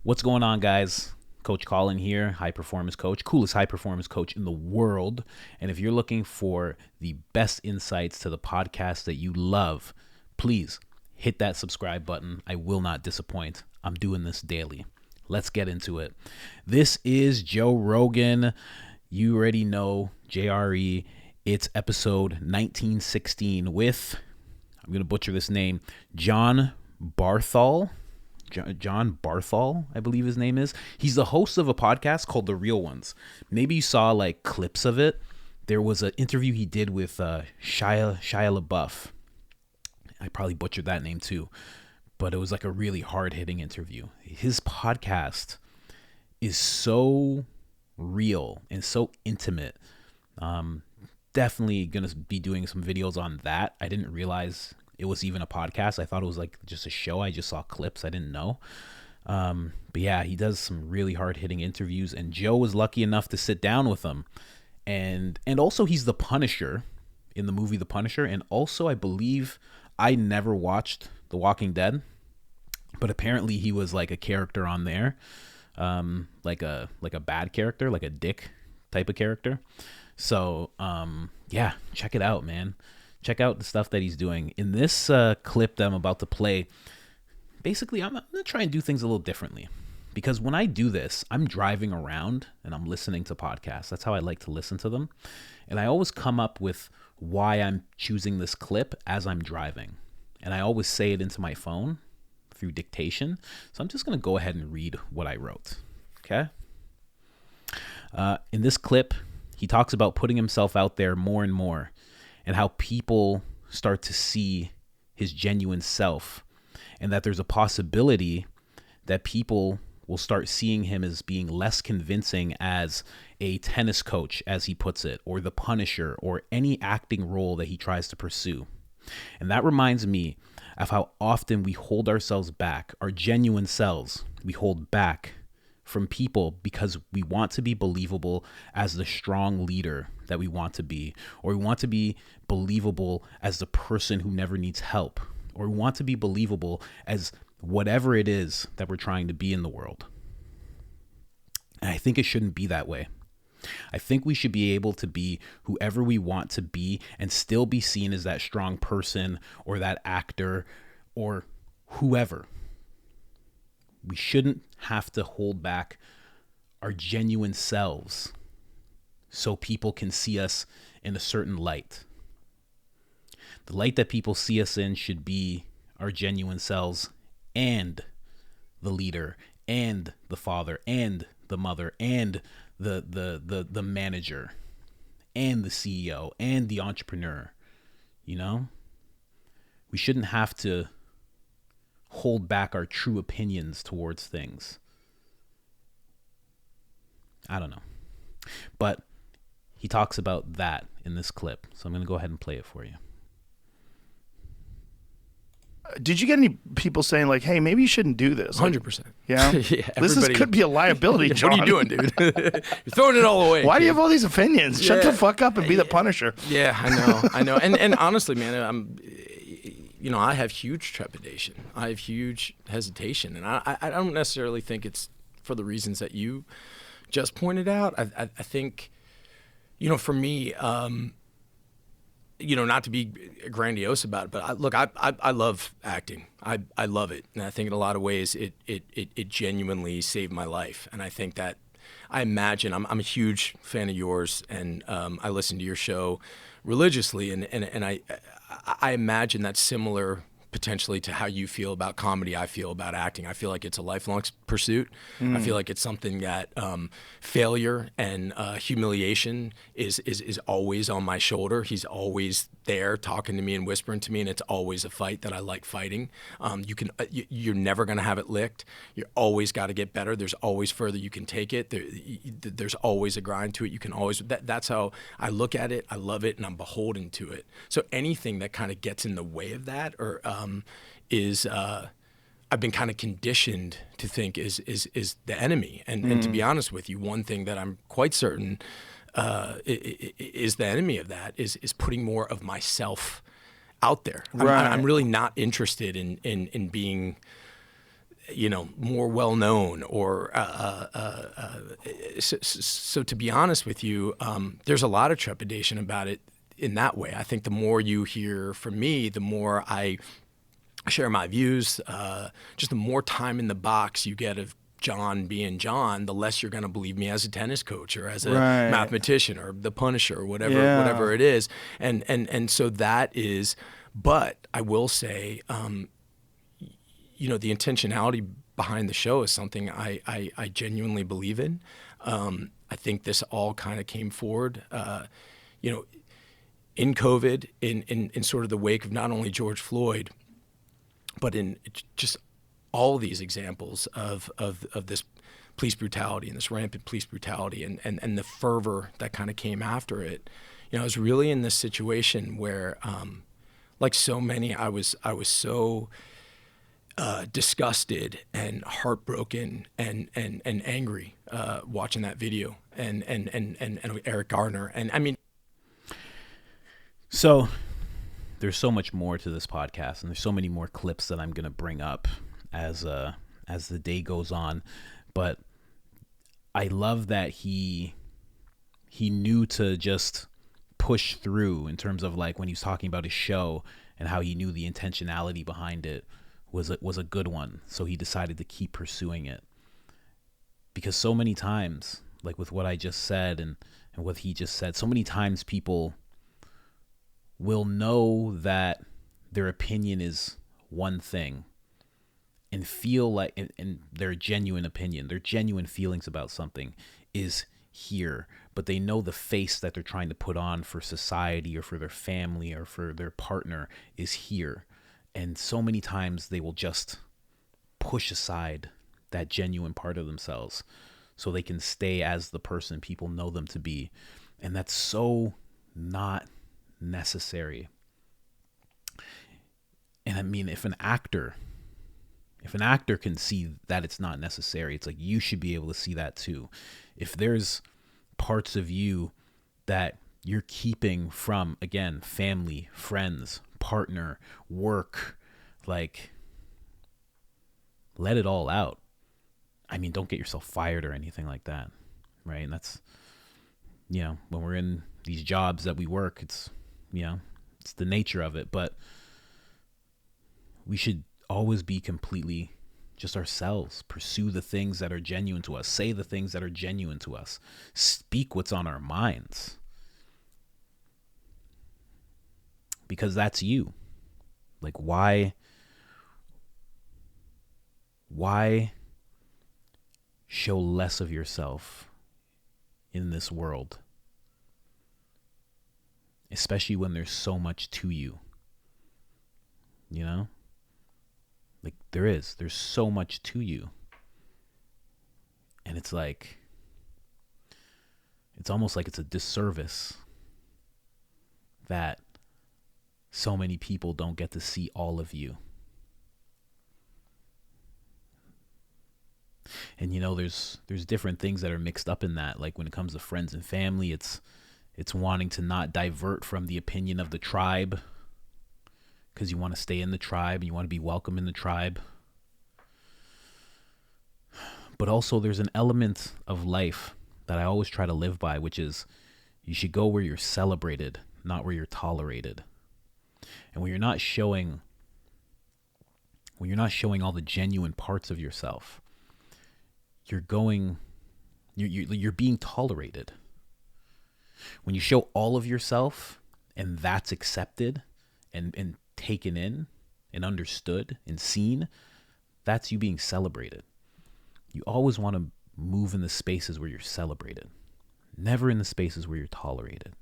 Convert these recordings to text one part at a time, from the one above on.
What's going on, guys? Coach Colin here, high performance coach, coolest high performance coach in the world. And if you're looking for the best insights to the podcast that you love, please hit that subscribe button. I will not disappoint. I'm doing this daily. Let's get into it. This is Joe Rogan. You already know JRE. It's episode 1916 with, I'm going to butcher this name, John Barthol, I believe his name is. He's the host of a podcast called The Real Ones. Maybe you saw like clips of it. There was an interview he did with Shia LaBeouf. I probably butchered that name too, but it was like a really hard-hitting interview. His podcast is so real and so intimate. Definitely going to be doing some videos on that. I didn't realize it was even a podcast. I thought it was like just a show. I just saw clips. I didn't know. But yeah, he does some really hard-hitting interviews, and Joe was lucky enough to sit down with him. And also he's the Punisher in the movie The Punisher. And also I believe, I never watched The Walking Dead, but apparently he was like a character on there. Like a bad character, like a dick type of character. So, yeah, check it out, man. Check out the stuff that he's doing. In this clip that I'm about to play, basically, I'm going to try and do things a little differently. Because when I do this, I'm driving around and I'm listening to podcasts. That's how I like to listen to them. And I always come up with why I'm choosing this clip as I'm driving. And I always say it into my phone through dictation. So I'm just going to go ahead and read what I wrote. Okay? In this clip, he talks about putting himself out there more and more, and how people start to see his genuine self, and that there's a possibility that people will start seeing him as being less convincing as a tennis coach, as he puts it, or the Punisher, or any acting role that he tries to pursue. And that reminds me of how often we hold ourselves back, our genuine selves, we hold back from people because we want to be believable as the strong leader that we want to be, or we want to be believable as the person who never needs help, or we want to be believable as whatever it is that we're trying to be in the world. And I think it shouldn't be that way. I think we should be able to be whoever we want to be and still be seen as that strong person or that actor or whoever. We shouldn't have to hold back our genuine selves so people can see us in a certain light. The light that people see us in should be our genuine selves and the leader and the father and the mother and the manager and the CEO and the entrepreneur. You know? We shouldn't have to hold back our true opinions towards things. I don't know. But he talks about that in this clip. So I'm going to go ahead and play it for you. Did you get any people saying like, hey, maybe you shouldn't do this? 100%. Yeah? Yeah, This could be a liability, John. What are you doing, dude? You're throwing it all away. Why kid. do you have all these opinions? Shut the fuck up and be the Punisher. Yeah, I know. And honestly, man, I have huge trepidation. I have huge hesitation. And I don't necessarily think it's for the reasons that you just pointed out. I think, for me, not to be grandiose about it, but I love acting. I love it. And I think in a lot of ways it genuinely saved my life. And I think that I imagine, I'm a huge fan of yours, and I listen to your show religiously, and I imagine that's similar potentially to how you feel about comedy. I feel about acting. I feel like it's a lifelong pursuit. I feel like it's something that failure and humiliation is always on my shoulder. He's always there talking to me and whispering to me, and it's always a fight that I like fighting. You're never going to have it licked. You're always got to get better. There's always further you can take it. There's always a grind to it. You can always, that's how I look at it. I love it, and I'm beholden to it. So anything that kind of gets in the way of that, or I've been kind of conditioned to think is the enemy. And to be honest with you, one thing that I'm quite certain is the enemy of that is putting more of myself out there. Right. I'm really not interested in being more well known, or so to be honest with you, there's a lot of trepidation about it in that way. I think the more you hear from me, the more I share my views, just the more time in the box you get of John being John, the less you're going to believe me as a tennis coach or as a mathematician or the Punisher or whatever it is. And so that is, but I will say, the intentionality behind the show is something I genuinely believe in. I think this all kind of came forward, in COVID, in sort of the wake of not only George Floyd, but in just all these examples of this police brutality and this rampant police brutality and the fervor that kind of came after it. I was really in this situation where, like so many, I was so disgusted and heartbroken and angry watching that video and Eric Gardner. And I mean, so there's so much more to this podcast, and there's so many more clips that I'm going to bring up as the day goes on. But I love that he knew to just push through in terms of like when he was talking about his show and how he knew the intentionality behind it was a good one. So he decided to keep pursuing it. Because so many times, like with what I just said and what he just said, so many times people will know that their opinion is one thing and feel like, and their genuine opinion, their genuine feelings about something is here, but they know the face that they're trying to put on for society or for their family or for their partner is here. And so many times they will just push aside that genuine part of themselves so they can stay as the person people know them to be. And that's so not necessary. And I mean, if an actor can see that it's not necessary, it's like you should be able to see that too. If there's parts of you that you're keeping from, again, family, friends, partner, work, like, let it all out. I mean, don't get yourself fired or anything like that, right? And that's, when we're in these jobs that we work, it's, it's the nature of it, but we should always be completely just ourselves. Pursue the things that are genuine to us. Say the things that are genuine to us. Speak what's on our minds. Because that's you. Like, why show less of yourself in this world? Especially when there's so much to you. Like there's so much to you. And it's like, it's almost like it's a disservice that so many people don't get to see all of you. And there's different things that are mixed up in that. Like when it comes to friends and family, it's wanting to not divert from the opinion of the tribe, because you want to stay in the tribe and you want to be welcome in the tribe. But also there's an element of life that I always try to live by, which is you should go where you're celebrated, not where you're tolerated. And when you're not showing all the genuine parts of yourself, you're being tolerated. When you show all of yourself and that's accepted and taken in and understood and seen, that's you being celebrated. You always want to move in the spaces where you're celebrated, never in the spaces where you're tolerated.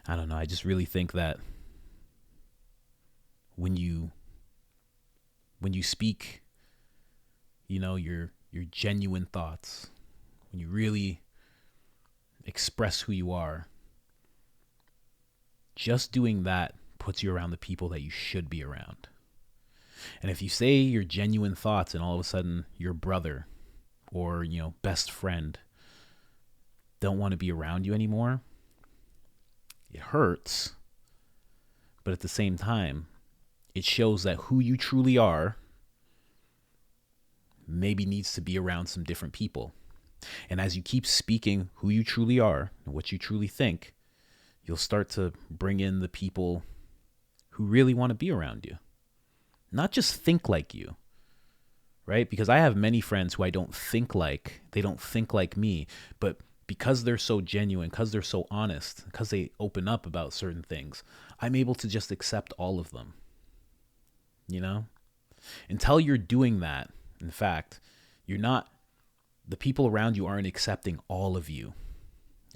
I don't know. I just really think that when you speak, your genuine thoughts, when you really express who you are, just doing that puts you around the people that you should be around. And if you say your genuine thoughts and all of a sudden your brother or, best friend don't want to be around you anymore, it hurts. But at the same time, it shows that who you truly are maybe needs to be around some different people. And as you keep speaking who you truly are and what you truly think, you'll start to bring in the people who really want to be around you. Not just think like you, right? Because I have many friends who I don't think like, they don't think like me, but because they're so genuine, because they're so honest, because they open up about certain things, I'm able to just accept all of them, you know? Until you're doing that, in fact, the people around you aren't accepting all of you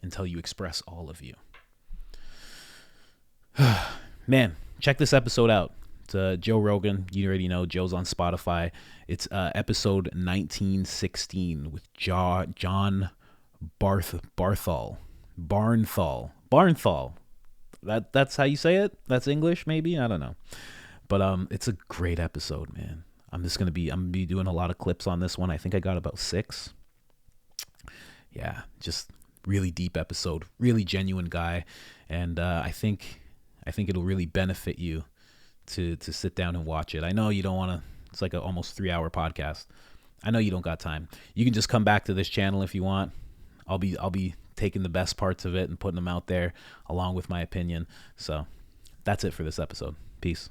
until you express all of you. Man, check this episode out. It's Joe Rogan. You already know Joe's on Spotify. It's episode 1916 with John Barnthal. That's how you say it? That's English, maybe? I don't know. But it's a great episode, man. I'm gonna be doing a lot of clips on this one. I think I got about 6. Yeah, just really deep episode, really genuine guy, and I think it'll really benefit you to sit down and watch it. I know you don't want to. It's like an almost 3-hour podcast. I know you don't got time. You can just come back to this channel if you want. I'll be taking the best parts of it and putting them out there along with my opinion. So that's it for this episode. Peace.